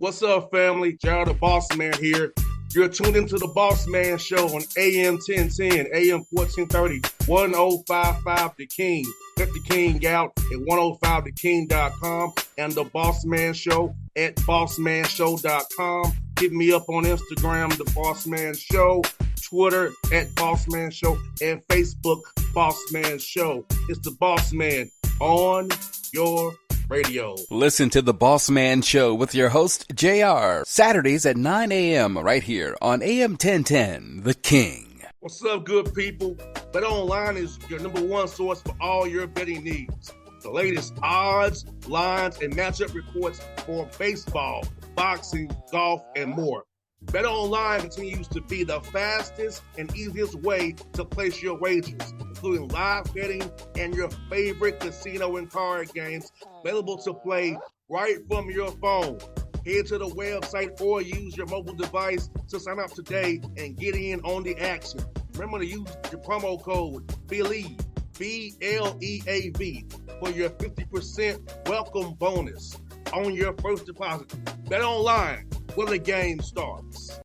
What's up, family? Gerald the Bossman here. You're tuned into the Bossman Show on AM 1010, AM 1430, 1055 The King. Check The King out at 105theking.com and the Bossman Show at bossmanshow.com. Hit me up on Instagram, The Bossman Show, Twitter at Bossman Show, and Facebook, Bossman Show. It's the Bossman on your radio. Listen to the Bossman Show with your host, JR, Saturdays at 9 a.m. right here on AM 1010, The King. What's up, good people? BetOnline is your number one source for all your betting needs. The latest odds, lines, and matchup reports for baseball, boxing, golf, and more. BetOnline continues to be the fastest and easiest way to place your wagers, including live betting and your favorite casino and card games available to play right from your phone. Head to the website or use your mobile device to sign up today and get in on the action. Remember to use your promo code BELIEVE, BLEAV, for your 50% welcome bonus on your first deposit. BetOnline, where the game starts.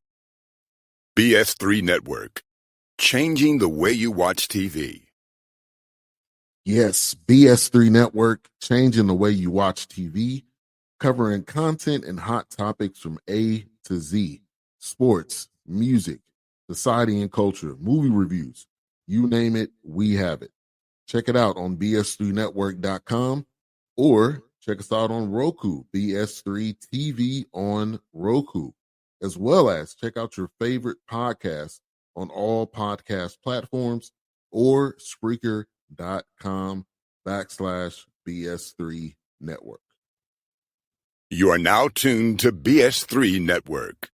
BS3 Network, changing the way you watch TV. Yes, BS3 Network, changing the way you watch TV, covering content and hot topics from A to Z, sports, music, society and culture, movie reviews, you name it, we have it. Check it out on bs3network.com or check us out on Roku, BS3 TV on Roku, as well as check out your favorite podcast on all podcast platforms or Spreaker.com/BS3 Network. You are now tuned to BS3 Network.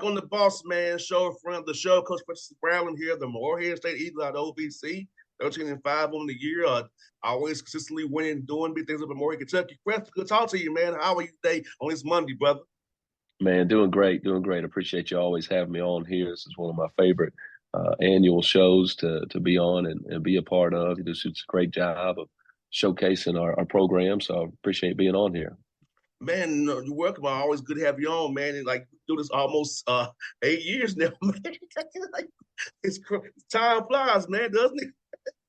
On the Bossman Show, in front of the show, Coach Preston Spradlin here, the Morehead State Eagles out of OVC, 13-5 on the year. Always consistently winning, doing big things up in Morehead, Kentucky. Preston, good to talk to you, man. How are you today on this Monday, brother? Man, doing great. Appreciate you always having me on here. This is one of my favorite annual shows to be on and be a part of. You do such a great job of showcasing our program, so I appreciate being on here. Man, you're welcome. Always good to have you on, man. And like do this almost 8 years now, man. It's time flies, man, doesn't it?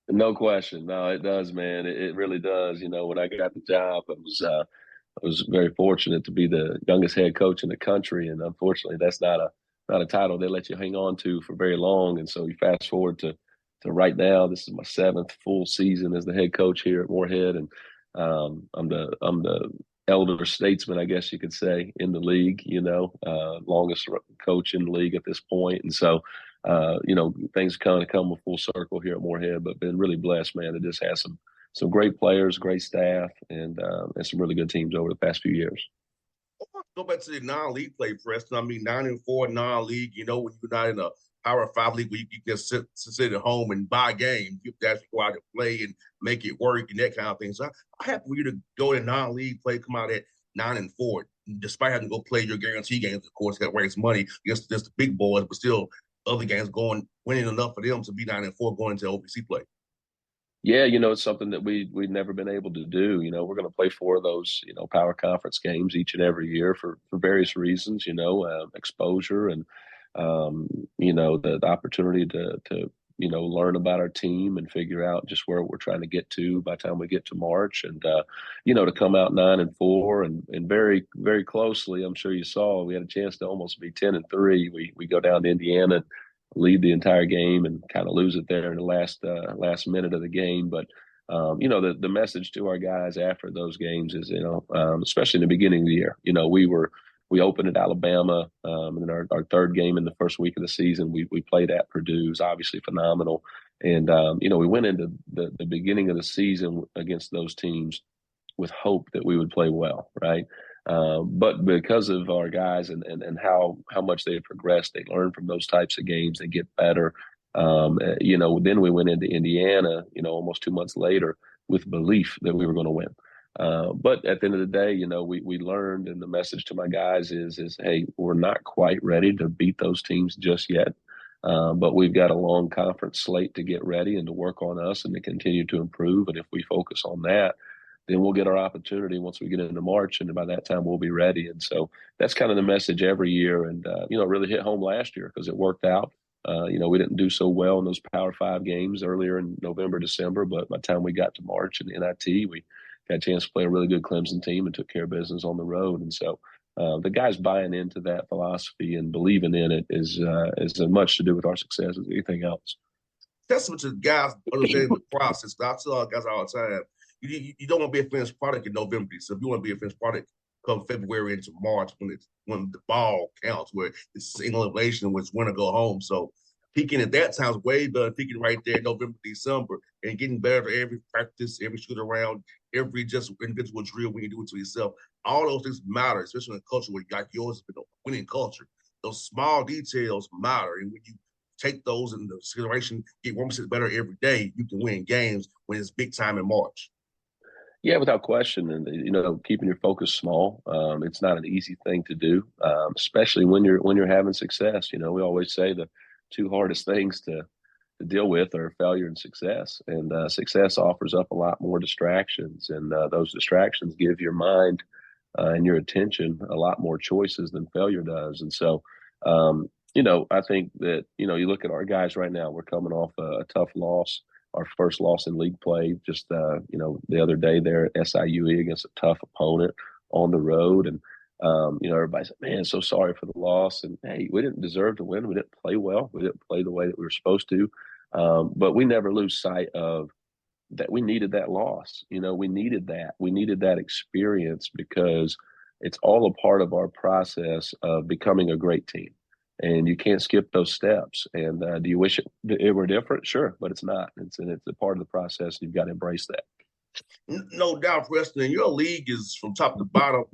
No question. No, it does, man. It really does. You know, when I got the job, I was very fortunate to be the youngest head coach in the country, and unfortunately, that's not a title they let you hang on to for very long. And so you fast forward to right now. This is my 7th full season as the head coach here at Morehead, and I'm the elder statesman, I guess you could say, in the league, longest coach in the league at this point. And so, things kind of come full circle here at Morehead, but been really blessed, man. It just has some great players, great staff, and some really good teams over the past few years. Go back to the non-league play, Preston. I mean, 9-4 non-league, when you're not in a Power 5 league where you can just sit at home and buy games. You have to actually go out and play and make it work and that kind of thing. So I have for you to go to non-league play, come out at 9-4, despite having to go play your guarantee games, of course, that raise money against just the big boys, but still other games winning enough for them to be 9-4 going into OVC play. Yeah, it's something that we've never been able to do. We're going to play 4 of those, power conference games each and every year for various reasons, exposure and, the opportunity to learn about our team and figure out just where we're trying to get to by the time we get to March. And, to come out 9-4 and very, very closely, I'm sure you saw, we had a chance to almost be 10-3. We go down to Indiana, lead the entire game and kind of lose it there in the last minute of the game. But, the message to our guys after those games is, especially in the beginning of the year, we were we opened at Alabama, and then our third game in the first week of the season, we played at Purdue. It was obviously phenomenal. And, we went into the beginning of the season against those teams with hope that we would play well, right? But because of our guys and how much they have progressed, they learn from those types of games, they get better. Then we went into Indiana, almost 2 months later with belief that we were going to win. But at the end of the day, we learned, and the message to my guys is, hey, we're not quite ready to beat those teams just yet. But we've got a long conference slate to get ready and to work on us and to continue to improve. And if we focus on that, then we'll get our opportunity once we get into March. And by that time, we'll be ready. And so that's kind of the message every year. And, it really hit home last year because it worked out. We didn't do so well in those Power 5 games earlier in November, December. But by the time we got to March and NIT, we got a chance to play a really good Clemson team and took care of business on the road. And so the guys buying into that philosophy and believing in it is as much to do with our success as anything else. Testament to the guys understanding the process. I tell our guys all the time, you don't want to be a finished product in November. So if you want to be a finished product come February into March when the ball counts, where it's single elimination, when it's win or go home. So peaking at that time is way better than peaking right there in November, December, and getting better every practice, every shoot around, every just individual drill when you do it to yourself. All those things matter, especially in a culture where like yours has been a winning culture. Those small details matter. And when you take those into consideration, get 1% better every day, you can win games when it's big time in March. Yeah, without question. And, keeping your focus small, it's not an easy thing to do, especially when you're having success. We always say the two hardest things to deal with are failure and success. And success offers up a lot more distractions. And those distractions give your mind and your attention a lot more choices than failure does. And so, I think that, you look at our guys right now, we're coming off a tough loss. Our first loss in league play just, the other day there at SIUE against a tough opponent on the road. And, everybody's like, man, so sorry for the loss. And, hey, we didn't deserve to win. We didn't play well. We didn't play the way that we were supposed to. But we never lose sight of that. We needed that loss. We needed that. We needed that experience because it's all a part of our process of becoming a great team. And you can't skip those steps. And do you wish it were different? Sure, but it's not. It's a part of the process. And you've got to embrace that. No doubt, Preston. And your league is from top to bottom.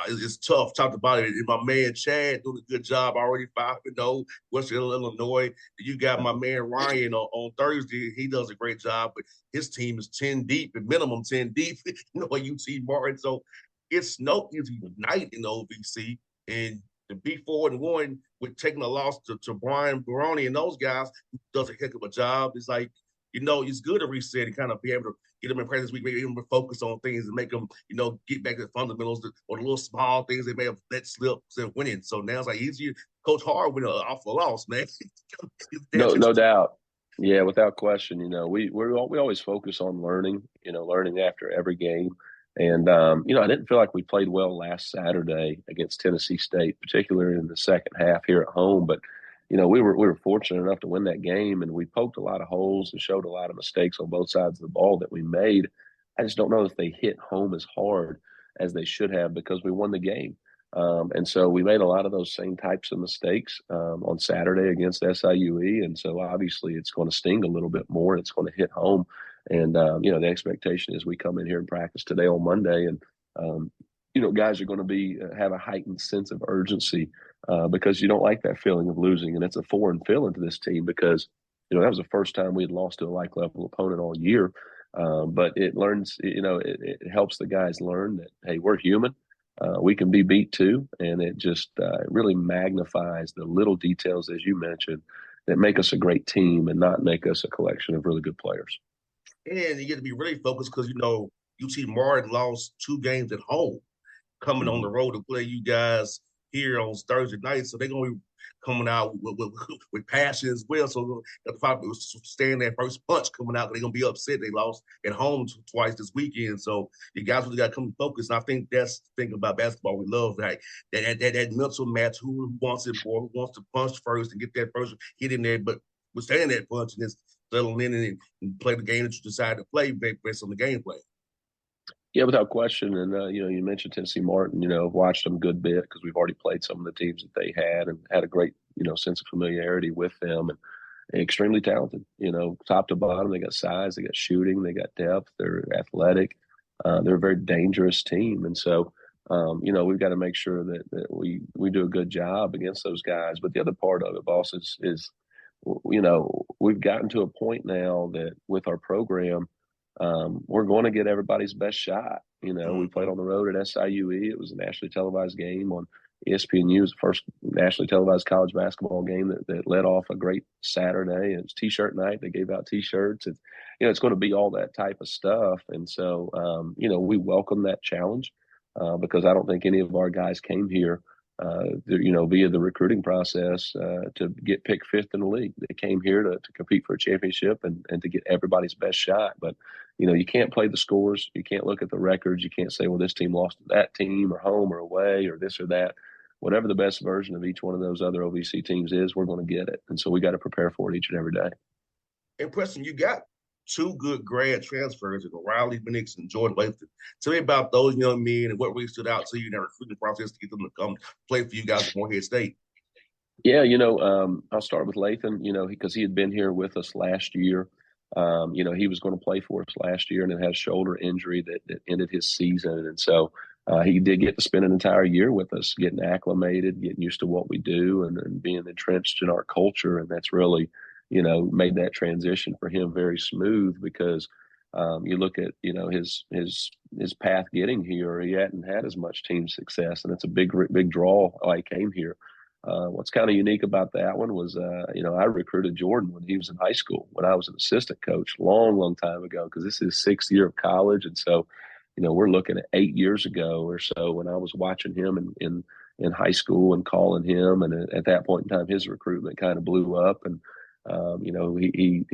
It's tough, top to bottom. And my man Chad doing a good job already, 5-0, Western Illinois. You got my man Ryan on Thursday. He does a great job, but his team is 10 deep, at minimum 10 deep. UT Martin. So it's no easy night in the OVC. And to be 4-1 with taking a loss to Brian Baroni and those guys who does a heck of a job. It's like, it's good to reset and kind of be able to get them in practice week, maybe even focus on things and make them, get back to the fundamentals or the little small things they may have let slip instead of winning. So now it's like easier. Coach Hard win off a loss, man. No doubt. Yeah, without question. We always focus on learning, learning after every game. And, I didn't feel like we played well last Saturday against Tennessee State, particularly in the second half here at home. But, we were fortunate enough to win that game, and we poked a lot of holes and showed a lot of mistakes on both sides of the ball that we made. I just don't know if they hit home as hard as they should have because we won the game. And so we made a lot of those same types of mistakes on Saturday against SIUE. And so obviously it's going to sting a little bit more. It's going to hit home. And, the expectation is we come in here and practice today on Monday. And, guys are going to have a heightened sense of urgency because you don't like that feeling of losing. And it's a foreign feeling to this team because, that was the first time we had lost to a like level opponent all year. But it learns, it helps the guys learn that, hey, we're human. We can be beat too. And it just really magnifies the little details, as you mentioned, that make us a great team and not make us a collection of really good players. And you get to be really focused because, UT Martin lost 2 games at home, coming on the road to play you guys here on Thursday night. So they're going to be coming out with passion as well. So the fact was staying that first punch coming out, they're going to be upset. They lost at home twice this weekend. So you guys really got to come to focus. And I think that's the thing about basketball. We love that mental match. Who wants it more? Who wants to punch first and get that first hit in there? But we're staying that punch and just settling in and play the game that you decide to play based on the game plan. Yeah, without question. And, you mentioned Tennessee Martin, I've watched them a good bit because we've already played some of the teams that they had and had a great, sense of familiarity with them. And extremely talented, top to bottom. They got size, they got shooting, they got depth, they're athletic. They're a very dangerous team. And so, we've got to make sure that we do a good job against those guys. But the other part of it, boss, is we've gotten to a point now that with our program, we're going to get everybody's best shot. We played on the road at SIUE. It was a nationally televised game on ESPNU. It was the first nationally televised college basketball game that led off a great Saturday. It was T-shirt night. They gave out T-shirts. It's going to be all that type of stuff. And so, we welcome that challenge because I don't think any of our guys came here via the recruiting process to get picked fifth in the league. They came here to compete for a championship and to get everybody's best shot. But, you can't play the scores. You can't look at the records. You can't say, well, this team lost to that team or home or away or this or that. Whatever the best version of each one of those other OVC teams is, we're going to get it. And so we got to prepare for it each and every day. And Preston, you got two good grad transfers, Riley Penix and Jordan Latham. Tell me about those young men and what really stood out to you in that recruiting process to get them to come play for you guys at Morehead State. Yeah, I'll start with Latham, because he had been here with us last year. He was going to play for us last year and then had a shoulder injury that ended his season. And so he did get to spend an entire year with us, getting acclimated, getting used to what we do and being entrenched in our culture. And that's really, made that transition for him very smooth because you look at, his path getting here, he hadn't had as much team success. And it's a big draw why he came here. What's kind of unique about that one was, I recruited Jordan when he was in high school, when I was an assistant coach, long time ago, because this is his sixth year of college. And so, we're looking at 8 years ago or so when I was watching him in high school and calling him. And at that point in time, his recruitment kind of blew up. And, he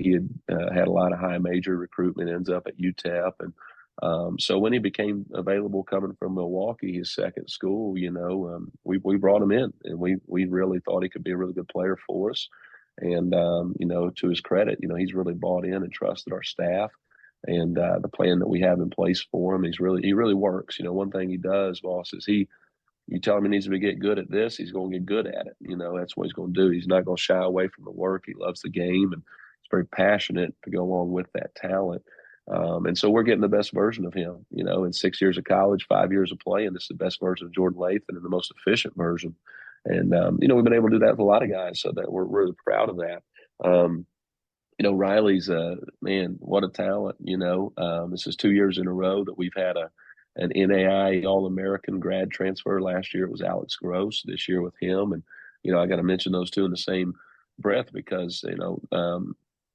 had a lot of high major recruitment, ends up at UTEP. And so when he became available coming from Milwaukee, his second school, we brought him in and we really thought he could be a really good player for us. And, to his credit, he's really bought in and trusted our staff and the plan that we have in place for him. He really works. One thing he does, boss, is you tell him he needs to get good at this, he's going to get good at it. That's what he's going to do. He's not going to shy away from the work. He loves the game and he's very passionate to go along with that talent. And so we're getting the best version of him, in 6 years of college, 5 years of play. And this is the best version of Jordan Latham and the most efficient version. And, we've been able to do that with a lot of guys. So that we're really proud of that. Riley's man, what a talent, this is 2 years in a row that we've had an NAI All-American grad transfer. Last year it was Alex Gross, this year with him. And, I got to mention those two in the same breath because,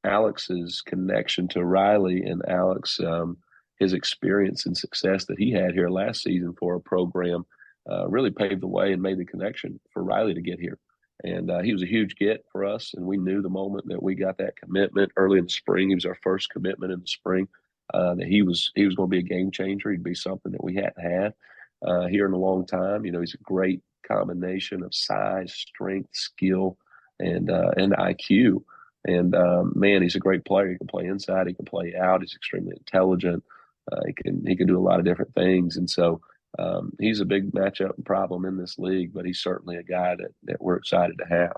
Alex's connection to Riley and Alex, his experience and success that he had here last season for a program really paved the way and made the connection for Riley to get here. And he was a huge get for us. And we knew the moment that we got that commitment early in the spring, he was our first commitment in the spring, that he was going to be a game changer. He'd be something that we hadn't had here in a long time. He's a great combination of size, strength, skill, and IQ. And man, he's a great player. He can play inside, he can play out. He's extremely intelligent. He can do a lot of different things. And so he's a big matchup problem in this league, but he's certainly a guy that we're excited to have.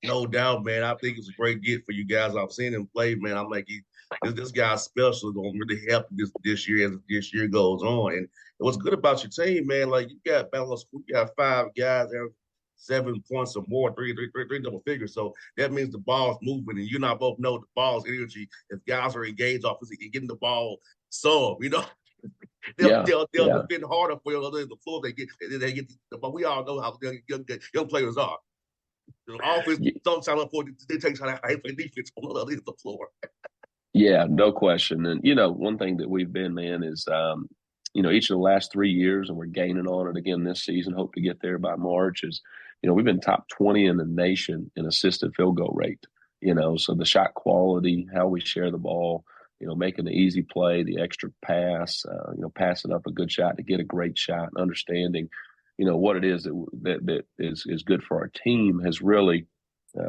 No doubt, man. I think it's a great get for you guys. I've seen him play, man. I'm like, this guy's special. Going to really help this year as this year goes on. And what's good about your team, man, like you got balanced. You got 5 guys there, 7 points or more, three double figures. So that means the ball's moving, and you and I both know the ball's energy. If guys are engaged offensively and getting the ball they'll defend harder for you than the floor they get. But we all know how young players are. The offense sometimes they take how to play defense on the other end of the floor. Yeah, no question. And one thing that we've been, man, is each of the last 3 years, and we're gaining on it again this season. Hope to get there by March. Is we've been top 20 in the nation in assisted field goal rate. So the shot quality, how we share the ball, making the easy play, the extra pass, passing up a good shot to get a great shot, and understanding, what it is that is good for our team has really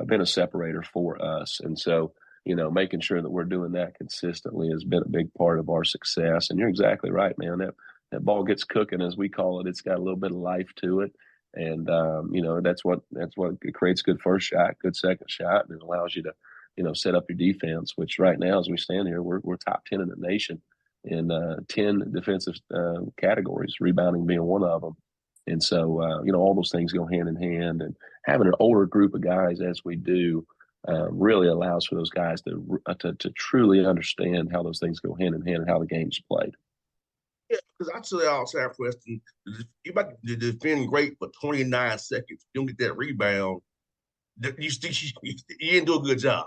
been a separator for us. And so, making sure that we're doing that consistently has been a big part of our success. And you're exactly right, man. That ball gets cooking, as we call it. It's got a little bit of life to it. And, that's what it creates good first shot, good second shot, and it allows you to, set up your defense, which right now, as we stand here, we're top 10 in the nation in 10 defensive categories, rebounding being one of them. And so, all those things go hand in hand. And having an older group of guys as we do really allows for those guys to truly understand how those things go hand in hand and how the game's played. Yeah, because I tell you all the time, Preston, you might defend great for 29 seconds. You don't get that rebound. You didn't do a good job.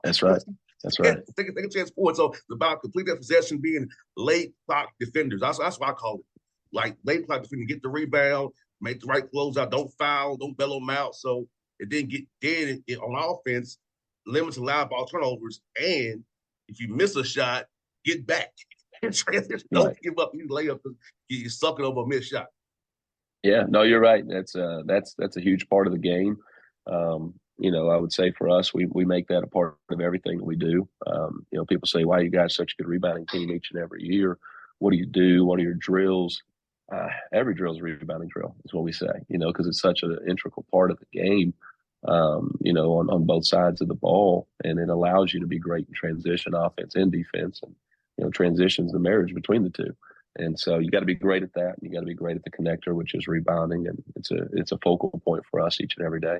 That's right. That's right. Take a chance forward. So it's about complete that possession being late clock defenders. That's what I call it. Like late clock defending, get the rebound, make the right closeout, don't foul, don't bail them out. So it didn't get dead on offense, limits allowed ball turnovers, and if you miss a shot, get back. Don't give up any layup because you're sucking over a missed shot. Yeah, no, you're right. That's a huge part of the game. I would say for us, we make that a part of everything that we do. People say, why are you guys such a good rebounding team each and every year? What do you do? What are your drills? Every drill is a rebounding drill, is what we say, because it's such an integral part of the game, on both sides of the ball. And it allows you to be great in transition, offense and defense. And, transition's the marriage between the two. And so you got to be great at that. And you got to be great at the connector, which is rebounding. And it's a focal point for us each and every day.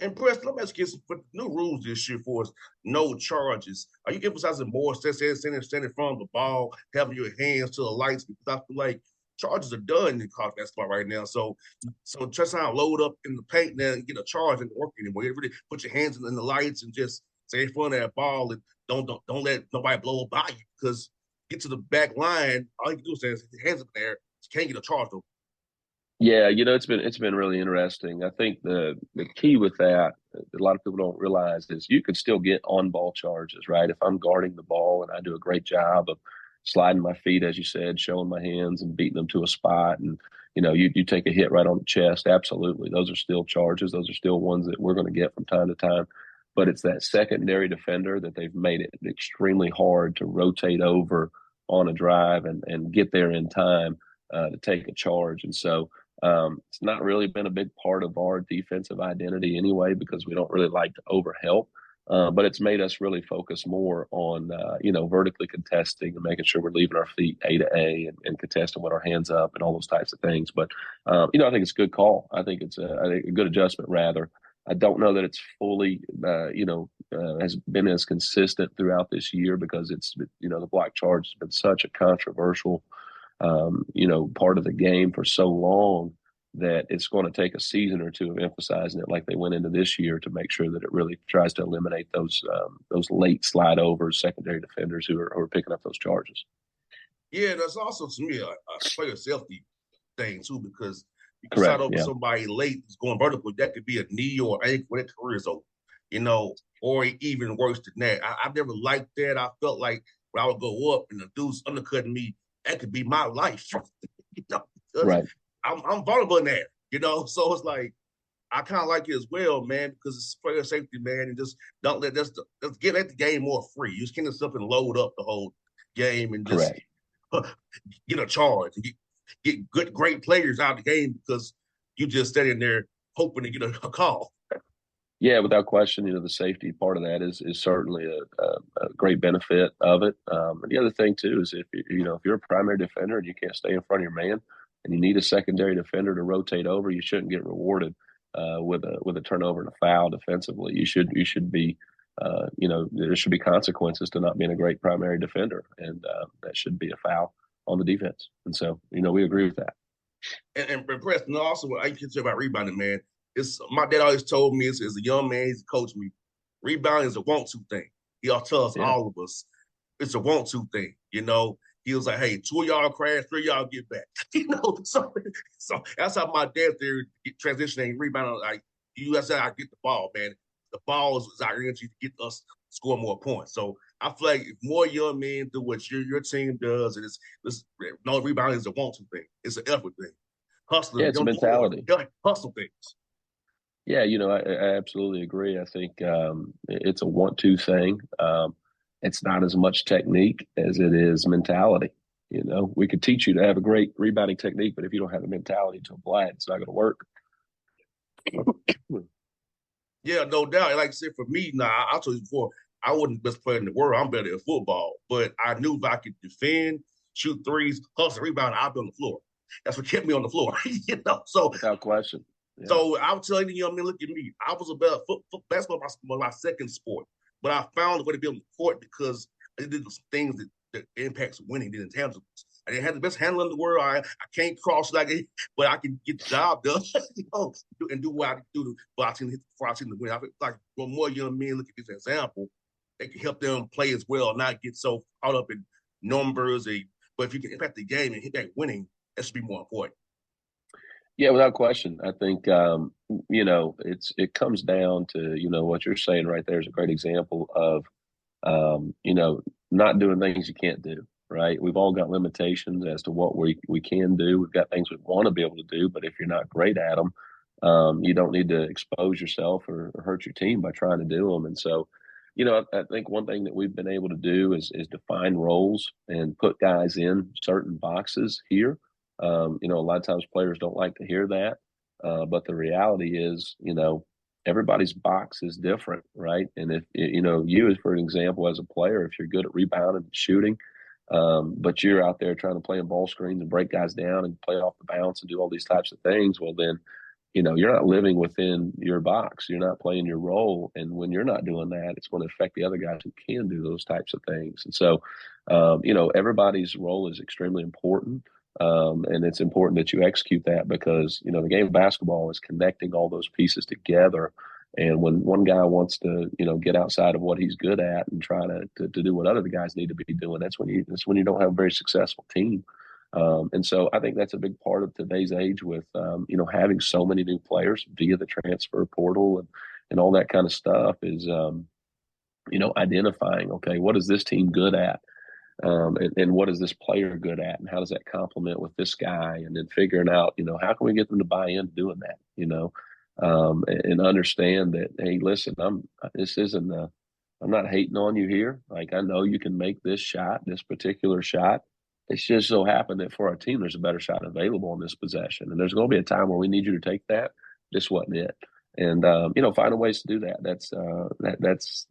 And Preston, let me ask you for new rules this year for us, no charges. Are you emphasizing more standing in front of the ball, having your hands to the lights? Because I feel like charges are done in college basketball right now. So just not load up in the paint now and get a charge and work anymore. You really put your hands in the lights and just stay in front of that ball and don't let nobody blow by you, because get to the back line, all you can do is stand his hands up there. You can't get a charge though. Yeah, it's been really interesting. I think the key with that a lot of people don't realize is you can still get on ball charges, right? If I'm guarding the ball and I do a great job of sliding my feet, as you said, showing my hands and beating them to a spot, and you take a hit right on the chest, absolutely. Those are still charges. Those are still ones that we're going to get from time to time. But it's that secondary defender that they've made it extremely hard to rotate over on a drive and get there in time to take a charge. And so it's not really been a big part of our defensive identity anyway, because we don't really like to overhelp. But it's made us really focus more on, vertically contesting and making sure we're leaving our feet A to A and contesting with our hands up and all those types of things. But, I think it's a good call. I think it's a good adjustment, rather. I don't know that it's fully, has been as consistent throughout this year, because it's, the block charge has been such a controversial, part of the game for so long that it's going to take a season or two of emphasizing it like they went into this year to make sure that it really tries to eliminate those late slide overs, secondary defenders who are picking up those charges. Yeah, that's also to me a player safety thing too, because you can slide over somebody late who's going vertical. That could be a knee or ankle when their career is over, or even worse than that. I've never liked that. I felt like when I would go up and the dude's undercutting me, that could be my life. Right. I'm vulnerable in there, so it's like I kind of like it as well, man, because it's player safety, man, and just don't let let's get at the game more free. You just can't just up and load up the whole game and just get a charge and get great players out of the game because you just standing there hoping to get a call. Yeah, without question, the safety part of that is certainly a great benefit of it. And the other thing too is if you're a primary defender and you can't stay in front of your man, and you need a secondary defender to rotate over, you shouldn't get rewarded with a turnover and a foul defensively. You should be, there should be consequences to not being a great primary defender, and that should be a foul on the defense. And so, we agree with that. And Preston, also, I can say about rebounding, man. It's my dad always told me as a young man, he's coached me. Rebounding is a want-to thing. He always tells all of us it's a want-to thing. He was like, hey, 2 of y'all crash, 3 of y'all get back. So that's how my dad there transitioning, rebounding. Like, that's how I get the ball, man. The ball is our energy to get us score more points. So I feel like if more young men do what your team does, and it's no, rebounding is a want-to thing. It's an effort thing. Hustling. Yeah, it's a mentality. Hustle things. Yeah, I absolutely agree. I think it's a want-to thing. It's not as much technique as it is mentality. We could teach you to have a great rebounding technique, but if you don't have the mentality to apply it, it's not going to work. Yeah, no doubt. Like I said, for me, I told you before, I wasn't the best player in the world. I'm better at football, but I knew if I could defend, shoot threes, hustle, rebound, I'd be on the floor. That's what kept me on the floor. So Without question. Yeah. So I would tell you, young men, look at me. I was a better basketball was my second sport, but I found a way to be on the court because I did some things that impacts winning, the intangibles. I didn't have the best handle in the world. I can't cross like it, but I can get the job done, and do what I do for our team to win. I feel like when more young men look at this example, they can help them play as well, not get so caught up in numbers. But if you can impact the game and hit that winning, that should be more important. Yeah, without question. I think it comes down to what you're saying right there is a great example of not doing things you can't do. Right? We've all got limitations as to what we can do. We've got things we want to be able to do, but if you're not great at them, you don't need to expose yourself or hurt your team by trying to do them. And so, I think one thing that we've been able to do is define roles and put guys in certain boxes here. A lot of times players don't like to hear that, but the reality is, everybody's box is different, right? And if you, as for an example, as a player, if you're good at rebounding and shooting, but you're out there trying to play in ball screens and break guys down and play off the bounce and do all these types of things, well, then, you're not living within your box. You're not playing your role. And when you're not doing that, it's going to affect the other guys who can do those types of things. And so, everybody's role is extremely important. And it's important that you execute that because, the game of basketball is connecting all those pieces together. And when one guy wants to, get outside of what he's good at and try to do what other guys need to be doing, that's when you don't have a very successful team. And so I think that's a big part of today's age with, having so many new players via the transfer portal and all that kind of stuff is, identifying, okay, what is this team good at? And what is this player good at? And how does that complement with this guy? And then figuring out, how can we get them to buy into doing that, and understand that, hey, listen, I'm not hating on you here. Like, I know you can make this shot, this particular shot. It's just so happened that for our team, there's a better shot available in this possession. And there's going to be a time where we need you to take that. This wasn't it. And, finding ways to do that. That's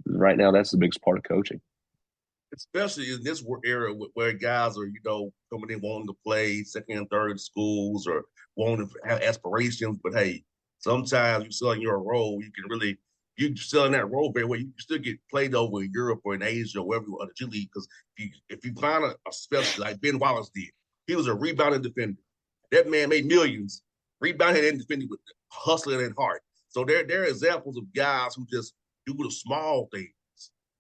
right now, that's the biggest part of coaching. Especially in this era where guys are, coming in wanting to play second and third schools or wanting to have aspirations. But, hey, sometimes you sell in your role, you sell in that role very well. You still get played over in Europe or in Asia or wherever you want to G League. Because if you find a specialist like Ben Wallace did, he was a rebounding defender. That man made millions, rebounding and defending with hustling and heart. So there are examples of guys who just do the small things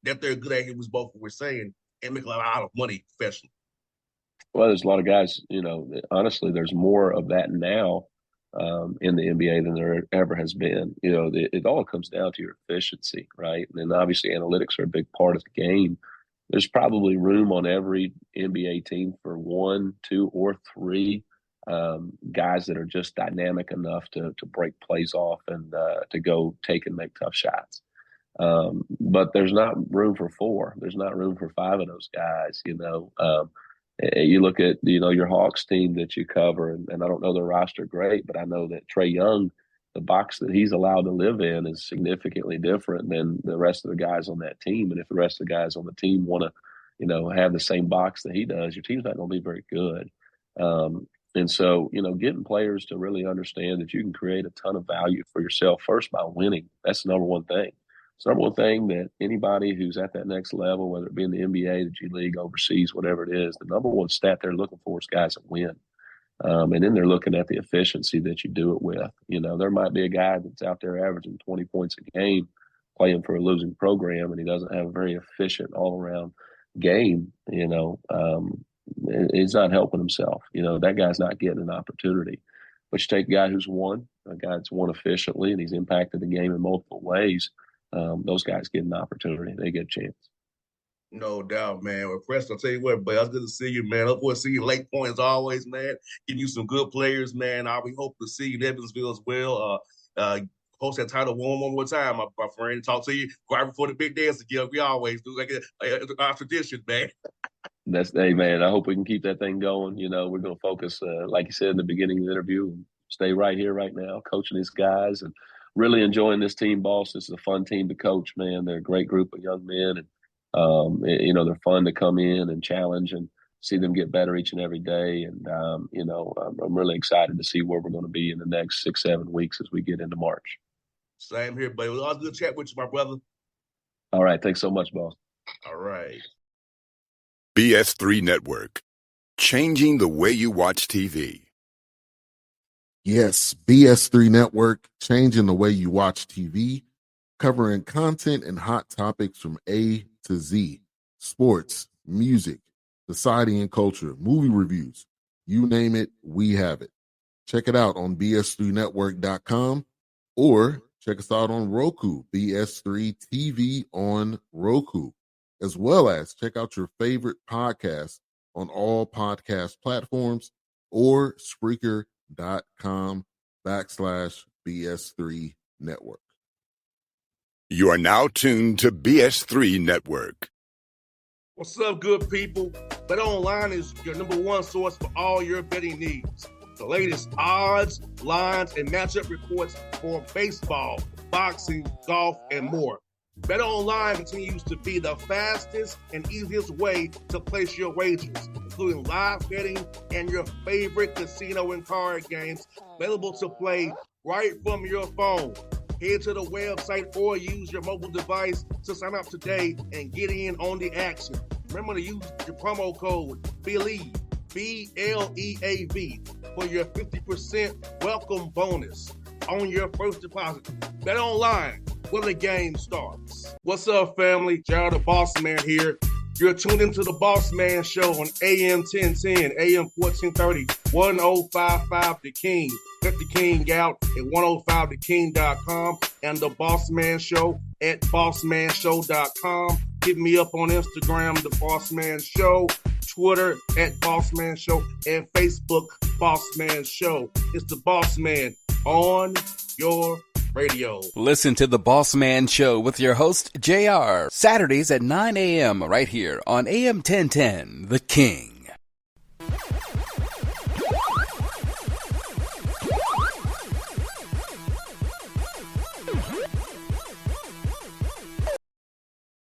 that they're good at, it was both what we're saying, and make a lot of money professionally. Well, there's a lot of guys, honestly, there's more of that now in the NBA than there ever has been. It all comes down to your efficiency, right? And then obviously analytics are a big part of the game. There's probably room on every NBA team for 1, 2, or 3 guys that are just dynamic enough to break plays off and to go take and make tough shots. But there's not room for 4. There's not room for 5 of those guys. You look at your Hawks team that you cover, and I don't know their roster great, but I know that Trae Young, the box that he's allowed to live in, is significantly different than the rest of the guys on that team. And if the rest of the guys on the team want to, have the same box that he does, your team's not going to be very good. And so, getting players to really understand that you can create a ton of value for yourself first by winning. That's the number one thing. It's the number one thing that anybody who's at that next level, whether it be in the NBA, the G League, overseas, whatever it is, the number one stat they're looking for is guys that win. And then they're looking at the efficiency that you do it with. There might be a guy that's out there averaging 20 points a game playing for a losing program, and he doesn't have a very efficient all-around game. He's not helping himself. That guy's not getting an opportunity. But you take a guy who's won, a guy that's won efficiently, and he's impacted the game in multiple ways. Those guys get an opportunity. They get a chance. No doubt, man. Well, Preston, I'll tell you what, but it's good to see you, man. Look forward to seeing you late point as always, man. Getting you some good players, man. We hope to see you in Evansville as well. Host that title one more time, my friend. Talk to you right before the big dance again. We always do like our tradition, man. Hey man, I hope we can keep that thing going. You know, we're going to focus, like you said in the beginning of the interview, stay right here, right now, coaching these guys and really enjoying this team, boss. This is a fun team to coach, man. They're a great group of young men, and you know, they're fun to come in and challenge and see them get better each and every day. And you know, I'm really excited to see where we're going to be in the next 6-7 weeks as we get into March. Same here, buddy. It was all good chat with you, my brother. All right, thanks so much, boss. All right. BS3 Network, changing the way you watch TV. Yes, BS3 Network, changing the way you watch TV, covering content and hot topics from A to Z, sports, music, society and culture, movie reviews, you name it, we have it. Check it out on bs3network.com or check us out on Roku, BS3 TV on Roku, as well as check out your favorite podcasts on all podcast platforms or Spreaker.com/BS3 Network. You are now tuned to BS3 Network. What's up, good people? Bet Online is your number one source for all your betting needs. The latest odds, lines, and matchup reports for baseball, boxing, golf, and more. Bet Online continues to be the fastest and easiest way to place your wagers, including live betting and your favorite casino and card games available to play right from your phone. Head to the website or use your mobile device to sign up today and get in on the action. Remember to use your promo code BELIEVE, BLEAV, for your 50% welcome bonus on your first deposit. Bet Online, where the game starts. What's up, family? Jared the Bossman here. You're tuned into the Bossman Show on AM 1010, AM 1430, 1055 The King. Check The King out at 105theking.com and the Bossman Show at bossmanshow.com. Hit me up on Instagram, The Bossman Show, Twitter at Bossman Show, and Facebook, Bossman Show. It's the Bossman on your radio. Listen to the Bossman Show with your host, JR, Saturdays at 9 a.m. right here on AM 1010, The King.